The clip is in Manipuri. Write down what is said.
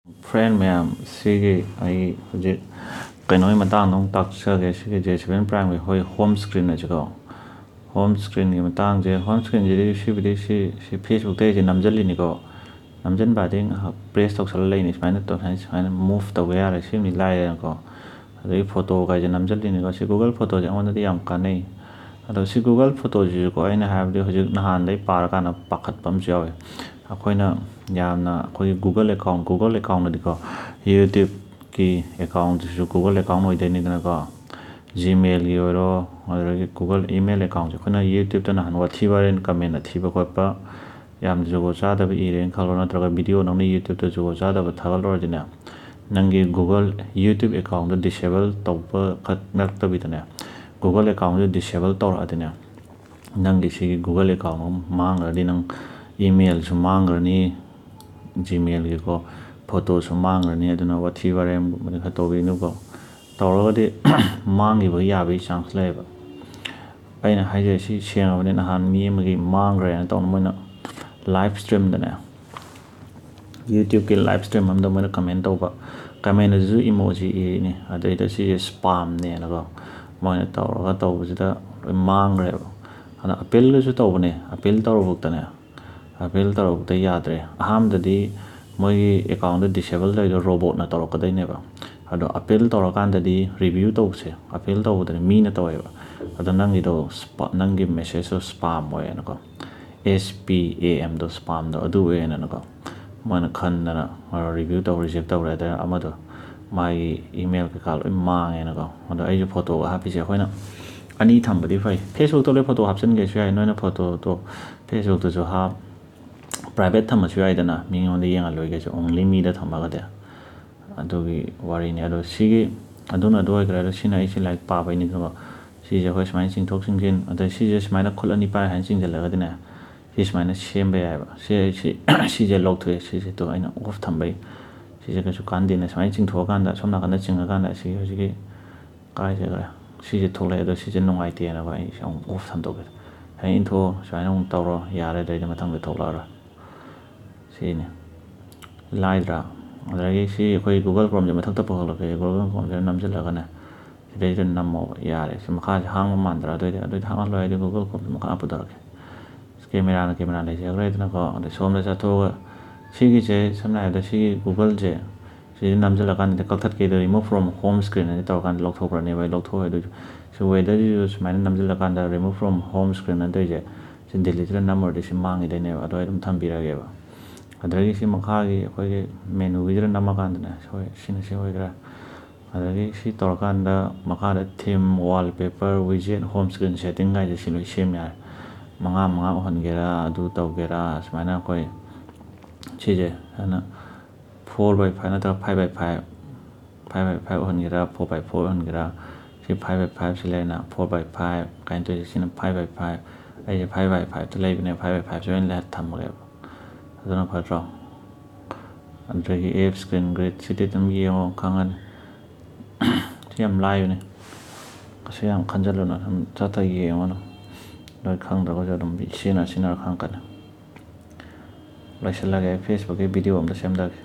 Friend ꯃꯌꯥꯝ ꯁꯤꯒꯤ ꯑꯩ ꯍꯧꯖꯤꯛ ꯀꯩꯅꯣꯒꯤ ꯃꯇꯥꯡꯗ ꯑꯃꯨꯛ ꯇꯥꯛꯆꯒꯦ ꯁꯤꯒꯤ J7 Primeꯒꯤ ꯑꯩꯈꯣꯏ ꯍꯣꯝ ꯁ꯭ꯀ꯭ꯔꯤꯟ ꯑꯁꯤꯀꯣ ꯍꯣꯝ ꯁ꯭ꯀ꯭ꯔꯤꯟꯒꯤ ꯃꯇꯥꯡꯁꯦ ꯍꯣꯝ ꯁ꯭ꯀ꯭ꯔꯤꯟꯁꯤꯗꯤ ꯁꯤꯕꯨꯗꯤ ꯁꯤ ꯐꯦꯁꯕꯨꯛꯇ ꯑꯩꯁꯦ ꯅꯝꯁꯤꯜꯂꯤꯅꯤꯀꯣ ꯅꯝꯁꯤꯟꯕꯗꯤ ꯉꯥꯏꯍꯥꯛ ꯄ꯭ꯔꯦꯁ ꯇꯧꯁꯜꯂ ꯂꯩꯅꯤ ꯁꯨꯃꯥꯏꯅ ꯃꯨꯚ ꯇꯧꯕ ꯌꯥꯔꯦ ꯁꯤꯃꯗꯤ ꯂꯥꯏꯔꯦꯅꯀꯣ ꯑꯗꯒꯤ ꯐꯣꯇꯣꯒꯥꯏꯁꯦ ꯅꯝꯁꯤꯜꯂꯤꯅꯤꯀꯣ ꯁꯤ Google ꯐꯣꯇꯣꯁꯦ ꯑꯩꯉꯣꯟꯗꯗꯤ ꯌꯥꯝ ꯀꯥꯟꯅꯩ ꯑꯗꯣ ꯁꯤ Google ꯐꯣꯇꯣꯁꯤꯁꯨꯀꯣ ꯑꯩꯅ ꯍꯥꯏꯕꯗꯤ ꯍꯧꯖꯤꯛ ꯅꯍꯥꯟꯗꯩ ꯄꯥꯔꯀꯥꯟꯗ ꯄꯥꯈꯠꯄ ꯑꯃꯁꯨ ꯌꯥꯎꯋꯦ ꯑꯩꯈꯣꯏꯅ ꯌꯥꯝꯅ ꯑꯩꯈꯣꯏꯒꯤ Google ꯑꯦꯀꯥꯎꯟꯇꯗꯤꯀꯣ ꯌꯨꯇ꯭ꯌꯨꯕꯀꯤ ꯑꯦꯀꯥꯎꯟꯇꯨꯁꯨ Google ꯑꯦꯀꯥꯎꯟ ꯑꯣꯏꯗꯣꯏꯅꯤꯗꯅꯀꯣ ꯖꯤꯃꯦꯜꯒꯤ ꯑꯣꯏꯔꯣ ꯑꯗꯨꯗꯒꯤ Google ꯏꯃꯦꯜ ꯑꯦꯀꯥꯎꯟꯁꯦ ꯑꯩꯈꯣꯏꯅ ꯌꯨꯇ꯭ꯌꯨꯕꯇ ꯅꯍꯥꯟ ꯋꯥꯊꯤ ꯋꯥꯔꯦꯝ ꯀꯃꯦꯟ ꯑꯊꯤꯕ ꯈꯣꯠꯄ ꯌꯥꯝ ꯖꯨꯒꯣꯠ ꯆꯥꯗꯕ ꯏꯔꯦꯅ ꯈꯜꯂꯣ ꯅꯠꯇ꯭ꯔꯒ ꯚꯤꯗꯤꯑꯣ ꯅꯪꯅ ꯌꯨꯇ꯭ꯌꯨꯕꯇ ꯖꯨꯒꯣꯠ ꯆꯥꯗꯕ ꯊꯥꯒꯠꯂꯨꯔꯗꯤꯅꯦ ꯅꯪꯒꯤ Google ꯌꯨꯇ꯭ꯌꯨꯕ ꯑꯦꯀꯥꯎꯟꯗꯣ ꯗꯤꯁꯦꯕꯜ ꯇꯧꯕ ꯈꯛ ꯅꯠꯇꯕꯤꯗꯅꯦ Google ꯑꯦꯀꯥꯎꯟꯁꯦ ꯗꯤꯁꯦꯕꯜ ꯇꯧꯔꯛꯑꯗꯤꯅꯦ ꯅꯪꯒꯤ ꯁꯤꯒꯤ Google ꯑꯦꯀꯥꯎꯟ ꯑꯃ ꯃꯥꯡꯈ꯭ꯔꯗꯤ ꯅꯪ ꯏꯃꯦꯜꯁꯨ ꯃꯥꯡꯈ꯭ꯔꯅꯤ ꯖꯤꯃꯦꯜꯒꯤꯀꯣ ꯐꯣꯇꯣꯁꯨ ꯃꯥꯡꯈ꯭ꯔꯅꯤ ꯑꯗꯨꯅ ꯋꯥꯊꯤ ꯋꯥꯔꯦꯝꯒꯨꯝꯕꯗꯤ ꯈꯔ ꯇꯧꯕꯤꯅꯨꯀꯣ ꯇꯧꯔꯒꯗꯤ ꯃꯥꯡꯈꯤꯕ ꯌꯥꯕꯒꯤ ꯆꯥꯟꯁ ꯂꯩꯌꯦꯕ ꯑꯩꯅ ꯍꯥꯏꯖꯩ ꯁꯤ ꯁꯦꯡꯉꯕꯅꯤ ꯅꯍꯥꯟ ꯃꯤ ꯑꯃꯒꯤ ꯃꯥꯡꯈ꯭ꯔꯦꯅ ꯇꯧꯅ ꯃꯣꯏꯅ ꯂꯥꯏꯚ ꯁ꯭ꯇ꯭ꯔꯤꯝꯗꯅꯦ ꯌꯨꯇ꯭ꯌꯨꯕꯀꯤ ꯂꯥꯏꯚ ꯁ꯭ꯇ꯭ꯔꯤꯝ ꯑꯃꯗ ꯃꯣꯏꯅ ꯀꯃꯦꯟ ꯇꯧꯕ ꯀꯃꯦꯟ ꯑꯗꯨꯁꯨ ꯏꯃꯣꯖꯤ ꯏꯔꯤꯅꯤ ꯑꯗꯩꯗ ꯁꯤꯁꯦ ꯁ꯭ꯄꯥꯝꯅꯦꯅꯀꯣ ꯃꯣꯏꯅ ꯇꯧꯔꯒ ꯇꯧꯕꯁꯤꯗ ꯂꯣꯏ ꯃꯥꯡꯈ꯭ꯔꯦꯕ ꯑꯗ ꯑꯄꯤꯜꯒꯁꯨ ꯇꯧꯕꯅꯦ ꯑꯄꯤꯜ ꯇꯧꯔꯐꯥꯎꯗꯅꯦ ꯑꯄꯤꯜ ꯇꯧꯔꯐꯥꯎꯗ ꯌꯥꯗ꯭ꯔꯦ ꯑꯍꯥꯟꯕꯗꯗꯤ ꯃꯣꯏꯒꯤ ꯑꯦꯀꯥꯎꯟꯗꯣ ꯗꯤꯁꯦꯕꯜ ꯇꯧꯔꯤꯗꯣ ꯔꯣꯕꯣꯠꯅ ꯇꯧꯔꯛꯀꯗꯣꯏꯅꯦꯕ ꯑꯗꯣ ꯑꯄꯤꯜ ꯇꯧꯔꯀꯥꯟꯗꯗꯤ ꯔꯤꯚ꯭ꯌꯨ ꯇꯧꯕꯁꯦ ꯑꯄꯤꯜ ꯇꯧꯕꯗꯅꯤ ꯃꯤꯅ ꯇꯧꯋꯦꯕ ꯑꯗꯣ ꯅꯪꯒꯤꯗꯣ ꯅꯪꯒꯤ ꯃꯦꯁꯦꯖꯇꯣ ꯁ꯭ꯄꯥꯝ ꯑꯣꯏꯌꯦꯅꯀꯣ SPAMꯗꯣ ꯁ꯭ꯄꯥꯝꯗꯣ ꯑꯗꯨ ꯑꯣꯏꯌꯦꯅꯀꯣ ꯃꯣꯏꯅ ꯈꯟꯗꯅ ꯔꯤꯚ꯭ꯌꯨ ꯇꯧ ꯔꯤꯖꯦꯛ ꯇꯧꯔꯦ ꯑꯗꯩ ꯑꯃꯗꯣ ꯃꯥꯒꯤ ꯏꯃꯦꯜ ꯀꯩꯀꯥ ꯂꯣꯏ ꯃꯥꯡꯉꯦꯅꯀꯣ ꯑꯗꯣ ꯑꯩꯁꯨ ꯐꯣꯇꯣꯒ ꯍꯥꯞꯄꯤꯁꯦ ꯑꯩꯈꯣꯏꯅ ꯑꯅꯤ ꯊꯝꯕꯗꯤ ꯐꯩ ꯐꯦꯁꯕꯨꯛꯇ ꯂꯣꯏ ꯐꯣꯇꯣ ꯍꯥꯞꯆꯤꯟꯒꯦꯁꯨ ꯌꯥꯏ ꯅꯣꯏꯅ ꯐꯣꯇꯣꯗꯣ ꯐꯦꯁꯕꯨꯛꯇꯁꯨ ꯄ꯭ꯔꯥꯏꯚꯦꯠ ꯊꯝꯃꯁꯨ ꯌꯥꯏꯗꯅ ꯃꯤꯉꯣꯟꯗ ꯌꯦꯡꯍꯜꯂꯣꯏꯒꯦꯁꯨ ꯑꯣꯡꯂꯤ ꯃꯤꯗ ꯊꯝꯃꯒꯗꯤ ꯑꯗꯨꯒꯤ ꯋꯥꯔꯤꯅꯤ ꯑꯗꯣ ꯁꯤꯒꯤ ꯑꯗꯨꯅ ꯑꯗꯨ ꯑꯣꯏꯈ꯭ꯔꯦ ꯑꯗꯣ ꯁꯤꯅ ꯑꯩꯁꯤ ꯂꯥꯏꯔꯤꯛ ꯄꯥꯕꯩꯅꯤꯀꯣ ꯁꯤꯁꯦ ꯑꯩꯈꯣꯏ ꯁꯨꯃꯥꯏꯅ ꯆꯤꯡꯊꯣꯛ ꯆꯤꯡꯁꯤꯟ ꯑꯗꯩ ꯁꯤꯁꯦ ꯁꯨꯃꯥꯏꯅ ꯈꯨꯠ ꯑꯅꯤ ꯄꯥꯏꯔ ꯍꯥꯏꯅ ꯆꯤꯡꯁꯤꯜꯂꯒꯗꯤꯅꯦ ꯁꯤ ꯁꯨꯃꯥꯏꯅ ꯁꯦꯝꯕ ꯌꯥꯏꯑꯕ ꯁꯤꯁꯦ ꯂꯧꯊꯣꯛꯑꯦ ꯁꯤꯁꯦ ꯑꯩꯅ ꯑꯣꯐ ꯊꯝꯕꯩ ꯁꯤꯁꯦ ꯀꯩꯁꯨ ꯀꯥꯟꯗꯦꯅꯦ ꯁꯨꯃꯥꯏꯅ ꯆꯤꯡꯊꯣꯛꯑꯀꯥꯟꯗ ꯁꯣꯝ ꯅꯥꯀꯟꯗ ꯆꯤꯡꯉꯀꯥꯟꯗ ꯁꯤꯒꯤ ꯍꯧꯖꯤꯛꯀꯤ ꯀꯥꯏꯖꯈ꯭ꯔꯦ ꯁꯤꯁꯦ ꯊꯣꯛꯂꯛꯑꯦ ꯑꯗꯣ ꯁꯤꯁꯦ ꯅꯨꯡꯉꯥꯏꯇꯦꯅꯀꯣ ꯑꯩ ꯑꯃꯨꯛ ꯑꯣꯐ ꯊꯝꯗꯣꯛꯀꯦ ꯍꯌꯦꯡ ꯏꯟꯊꯣꯛꯑꯣ ꯁꯨꯃꯥꯏꯅ ꯑꯃꯨꯛ ꯇꯧꯔꯣ ꯌꯥꯔꯦ ꯑꯗꯩꯗꯤ ꯃꯊꯪꯗ ꯊꯣꯛꯂꯛꯑꯔꯣꯏ ꯁꯤꯅꯤ ꯂꯥꯏꯗ꯭ꯔꯥ ꯑꯗꯨꯗꯒꯤ ꯁꯤ ꯑꯩꯈꯣই Google Chrome ꯃꯊꯛꯇ ꯄꯨꯈꯠꯂꯛꯀꯦ Google Chrome ꯅꯝꯁꯤꯜꯂꯒꯅꯦ ꯁꯤꯗꯩꯗ ꯅꯝꯃꯣꯕ ꯌꯥꯔꯦ ꯁꯤ ꯃꯈꯥꯁꯦ ꯍꯥꯡꯕ ꯃꯥꯟꯗ꯭ꯔꯥ ꯑꯗꯨꯏꯗꯤ ꯍꯥꯡꯍꯜꯂꯣꯏ ꯍꯥꯏꯗꯤ Google Chrome ꯃꯈꯥ ꯄꯨꯊꯔꯛꯀꯦ ꯀꯦꯃꯦꯔꯥ ꯂꯩꯖꯈ꯭ꯔꯦꯗꯅꯀꯣ ꯑꯗꯩ ꯁꯣꯝꯗ ꯆꯠꯊꯣꯛꯑꯒ ꯁꯤꯒꯤꯁꯦ ꯁꯝꯅ ꯍꯥꯏꯔꯕꯗ ꯁꯤꯒꯤ Googleꯁꯦ ꯁꯤꯗ ꯅꯝꯁꯤꯜꯂꯀꯥꯟꯗ ꯀꯛꯊꯠꯀꯦꯗꯣ ꯔꯤꯃꯨꯚ ꯐ꯭ꯔꯣꯝ ꯍꯣꯝ ꯁ꯭ꯀ꯭ꯔꯤꯟ ꯑꯅ ꯇꯧꯔꯀꯥꯟꯗ ꯂꯧꯊꯣꯛꯈ꯭ꯔꯅꯦꯕ ꯑꯩ ꯂꯧꯊꯣꯛꯑꯦ ꯑꯗꯨꯁꯨ ꯁꯤ ꯋꯦꯗꯔꯁꯤꯁꯨ ꯁꯨꯃꯥꯏꯅ ꯅꯝꯁꯤꯜꯂꯀꯥꯟꯗ ꯔꯤꯃꯨꯚ ꯐ꯭ꯔꯣꯝ ꯍꯣꯝ ꯁ꯭ꯀ꯭ꯔꯤꯟ ꯑꯅ ꯇꯧꯔꯤꯁꯦ ꯁꯤ ꯗꯤꯂꯤꯠꯁꯤꯗ ꯅꯝꯃꯨꯔꯗꯤ ꯁꯤ ꯃꯥꯡꯈꯤꯗꯣꯏꯅꯦꯕ ꯑꯗꯣ ꯑꯩ ꯑꯗꯨꯝ ꯊꯝꯕꯤꯔꯒꯦꯕ ꯑꯗꯒꯤ ꯁꯤ ꯃꯈꯥꯒꯤ ꯑꯩꯈꯣꯏꯒꯤ ꯃꯦꯅꯨꯒꯤꯁꯤꯗ ꯅꯝꯃꯀꯥꯟꯗꯅꯦ ꯁꯤꯅ ꯁꯤ ꯑꯣꯏꯈ꯭ꯔꯦ ꯑꯗꯒꯤ ꯁꯤ ꯇꯧꯔꯀꯥꯟꯗ ꯃꯈꯥꯗ ꯊꯤꯝ ꯋꯥꯜꯄꯦꯄꯔ ꯋꯤꯖꯦꯠ ꯍꯣꯝ ꯁ꯭ꯀ꯭ꯔꯤꯟ ꯁꯦꯠꯇꯤꯡ ꯀꯥꯏꯁꯦ ꯁꯤ ꯂꯣꯏ ꯁꯦꯝ ꯌꯥꯔꯦ ꯃꯉꯥ ꯑꯣꯏꯍꯟꯒꯦꯔꯥ ꯑꯗꯨ ꯇꯧꯒꯦꯔꯥ ꯁꯨꯃꯥꯏꯅ ꯑꯩꯈꯣꯏ ꯁꯤꯁꯦ ꯍꯥꯏꯅ 4x5 ꯅꯠꯇ꯭ꯔꯒ 5x5 ꯑꯣꯏꯍꯟꯒꯦꯔꯥ 4x4 ꯑꯣꯏꯍꯟꯒꯦꯔꯥ ꯁꯤ 5x5 ꯁꯤ ꯂꯩꯔꯦꯅ 4x5 ꯀꯥꯏꯅ ꯇꯧꯔꯤꯁꯦ ꯁꯤꯅ 5x5 ꯑꯩꯁꯦ 5x5ꯇ ꯂꯩꯕꯅꯦ 5x5ꯁꯦ ꯑꯣꯏꯅ ꯊꯝꯃꯒꯦꯕ ꯑꯗꯨꯅ ꯐꯠꯇ꯭ꯔꯣ ꯑꯗꯨꯗꯒꯤ ꯑꯦꯞ ꯁ꯭ꯀ꯭ꯔꯤꯟ ꯒ꯭ꯔꯤꯠ ꯁꯤꯗꯤ ꯑꯗꯨꯝ ꯌꯦꯡꯉꯣ ꯈꯪꯉꯅꯤ ꯁꯤ ꯌꯥꯝ ꯂꯥꯏꯕꯅꯦ ꯀꯩꯁꯨ ꯌꯥꯝ ꯈꯟꯖꯜꯂꯨꯅꯨ ꯑꯗꯨꯝ ꯆꯠꯊ ꯌꯦꯡꯉꯣ ꯅꯣꯏ ꯈꯪꯗ꯭ꯔꯒꯁꯨ ꯑꯗꯨꯝ ꯁꯤꯖꯤꯟꯅꯔ ꯈꯪꯉꯛꯀꯅꯤ ꯂꯣꯏꯁꯤꯜꯂꯒꯦ ꯐꯦꯁꯕꯨꯛꯀꯤ ꯚꯤꯗꯤꯑꯣ ꯑꯝꯇ ꯁꯦꯝꯗꯒꯦ